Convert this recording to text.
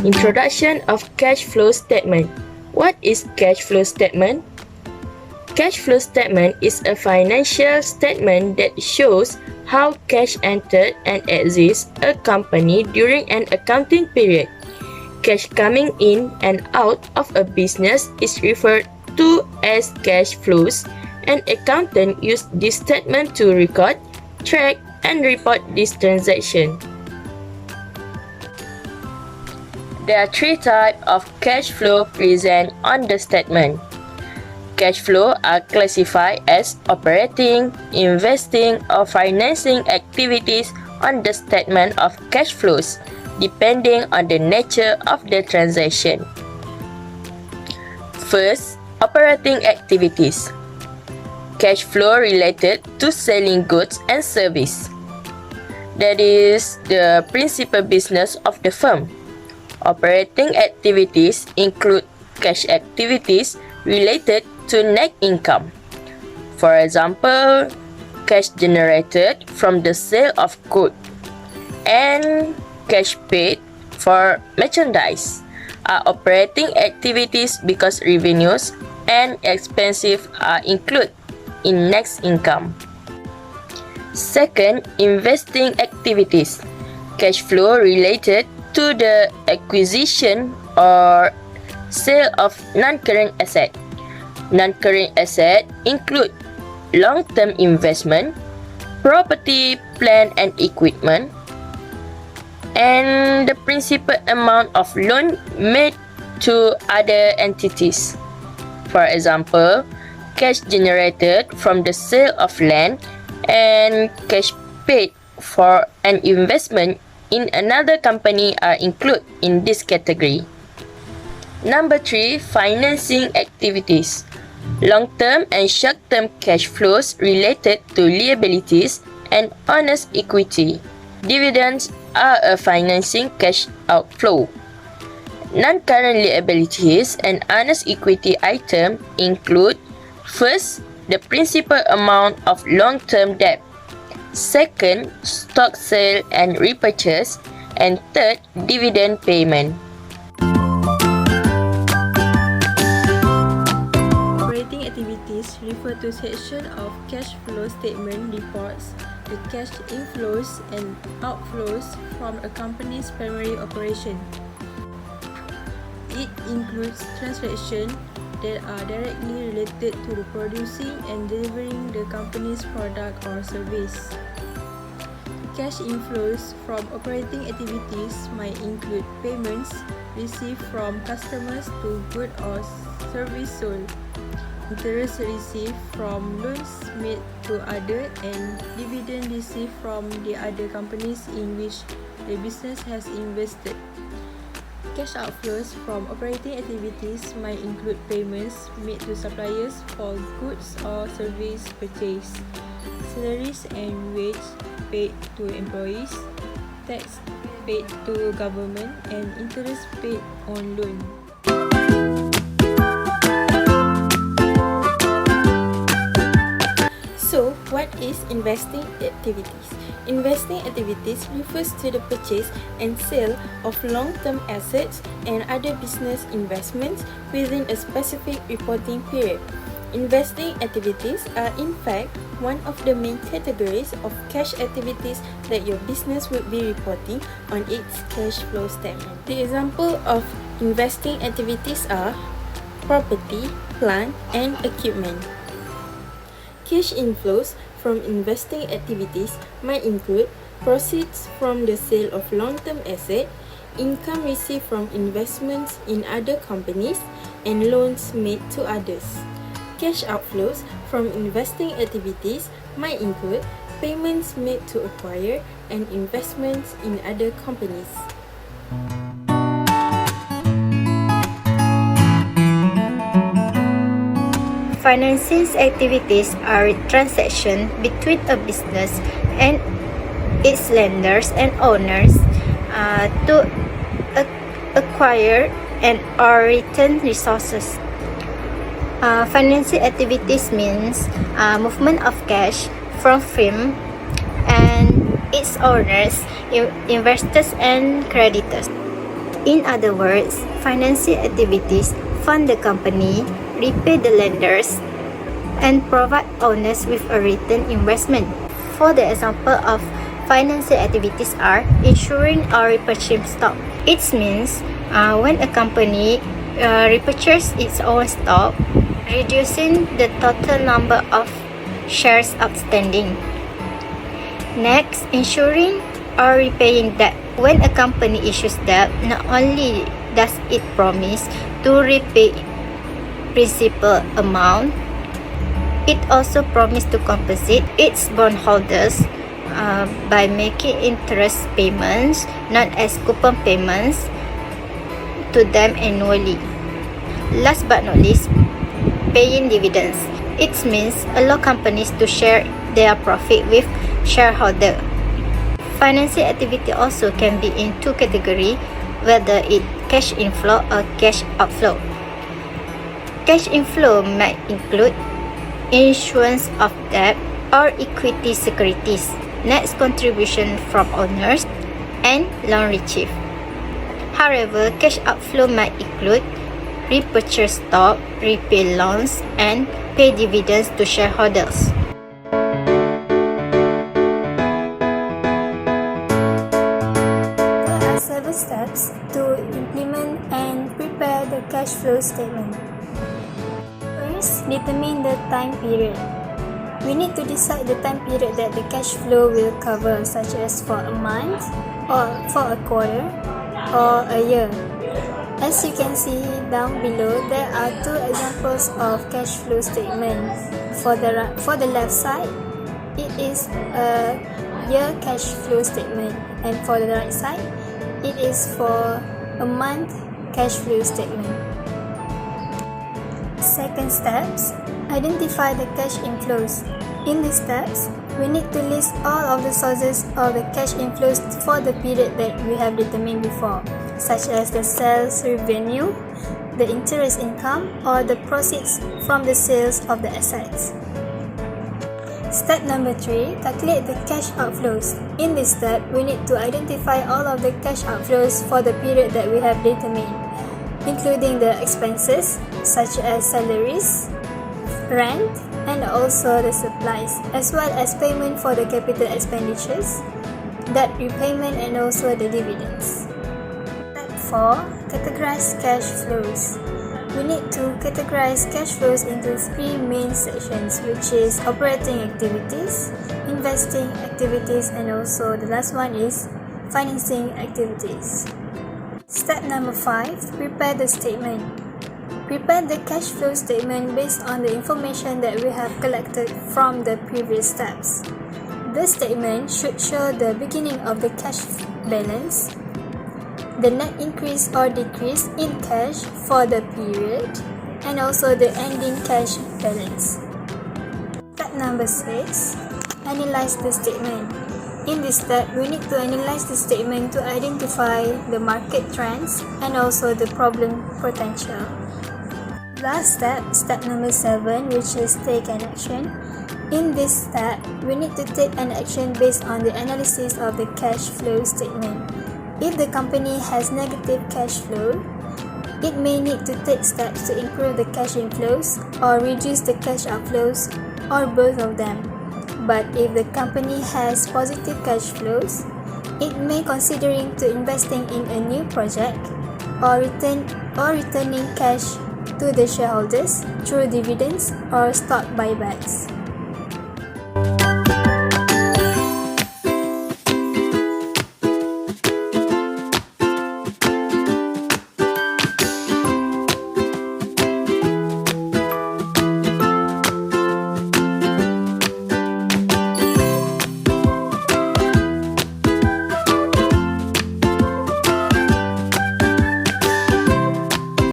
Introduction of cash flow statement. What is cash flow statement? Cash flow statement is a financial statement that shows how cash entered and exits a company during an accounting period. Cash coming in and out of a business is referred to as cash flows. An accountant uses this statement to record, track, and report this transaction. There are three types of cash flow present on the statement. Cash flow are classified as operating, investing, or financing activities on the statement of cash flows, depending on the nature of the transaction. First, operating activities. Cash flow related to selling goods and service. That is the principal business of the firm. Operating activities include cash activities related to net income. For example, cash generated from the sale of goods and cash paid for merchandise are operating activities because revenues and expenses are included in net income. Second, investing activities. Cash flow related to the acquisition or sale of non-current asset. Non-current asset include long-term investment, property, plant and equipment, and the principal amount of loan made to other entities. For example, cash generated from the sale of land and cash paid for an investment in another company are included in this category. Number 3, financing activities. Long-term and short-term cash flows related to liabilities and owner's equity. Dividends are a financing cash outflow. Non-current liabilities and owner's equity item include: first, the principal amount of long-term debt. Second, stock sale and repurchase. And third, dividend payment. Operating activities refer to section of cash flow statement reports the cash inflows and outflows from a company's primary operation. It includes transactions that are directly related to the producing and delivering the company's product or service. Cash inflows from operating activities might include payments received from customers to goods or service sold, interest received from loans made to others, and dividend received from the other companies in which the business has invested. Cash outflows from operating activities might include payments made to suppliers for goods or service purchased, salaries and wage paid to employees, tax paid to government, and interest paid on loan. So, what is investing activities? Investing activities refers to the purchase and sale of long-term assets and other business investments within a specific reporting period. Investing activities are in fact one of the main categories of cash activities that your business would be reporting on its cash flow statement. The example of investing activities are property, plant, and equipment. Cash inflows from investing activities might include proceeds from the sale of long-term assets, income received from investments in other companies, and loans made to others. Cash outflows from investing activities might include payments made to acquire and investments in other companies. Financing activities are transactions between a business and its lenders and owners to acquire and or return resources. Financing activities means movement of cash from firm and its owners, investors and creditors. In other words, financing activities fund the company, repay the lenders, and provide owners with a return investment. For the example of financing activities are insuring or repurchasing stock. It means when a company repurchases its own stock, reducing the total number of shares outstanding. Next, insuring or repaying debt. When a company issues debt, not only does it promise to repay principal amount, it also promises to compensate its bondholders by making interest payments, known as coupon payments, to them annually. Last but not least, paying dividends. It means allow companies to share their profit with shareholders. Financing activity also can be in two categories, whether it cash inflow or cash outflow. Cash inflow might include issuance of debt or equity securities, net contribution from owners, and loan received. However, cash outflow might include repurchase stock, repay loans, and pay dividends to shareholders. There are several steps to implement and prepare the cash flow statement. First, determine the time period. We need to decide the time period that the cash flow will cover, such as for a month, or for a quarter, or a year. As you can see down below, there are two examples of cash flow statements. For the left side, it is a year cash flow statement, and for the right side, it is for a month cash flow statement. Second steps, identify the cash inflows. In these steps, we need to list all of the sources of the cash inflows for the period that we have determined before, such as the sales revenue, the interest income, or the proceeds from the sales of the assets. Step number 3, calculate the cash outflows. In this step, we need to identify all of the cash outflows for the period that we have determined, including the expenses such as salaries, rent, and also the supplies, as well as payment for the capital expenditures, debt repayment, and also the dividends. Step 4. Categorize cash flows. We need to categorize cash flows into 3 main sections, which is operating activities, investing activities, and also the last one is financing activities. Step number 5. Prepare the statement. Prepare the cash flow statement based on the information that we have collected from the previous steps. This statement should show the beginning of the cash balance, the net increase or decrease in cash for the period, and also the ending cash balance. Step number 6. Analyze the statement. In this step, we need to analyze the statement to identify the market trends and also the problem potential. Last step, step number 7, which is take an action. In this step, we need to take an action based on the analysis of the cash flow statement. If the company has negative cash flow, it may need to take steps to improve the cash inflows or reduce the cash outflows, or both of them. But if the company has positive cash flows, it may considering to investing in a new project or returning cash to the shareholders through dividends or stock buybacks.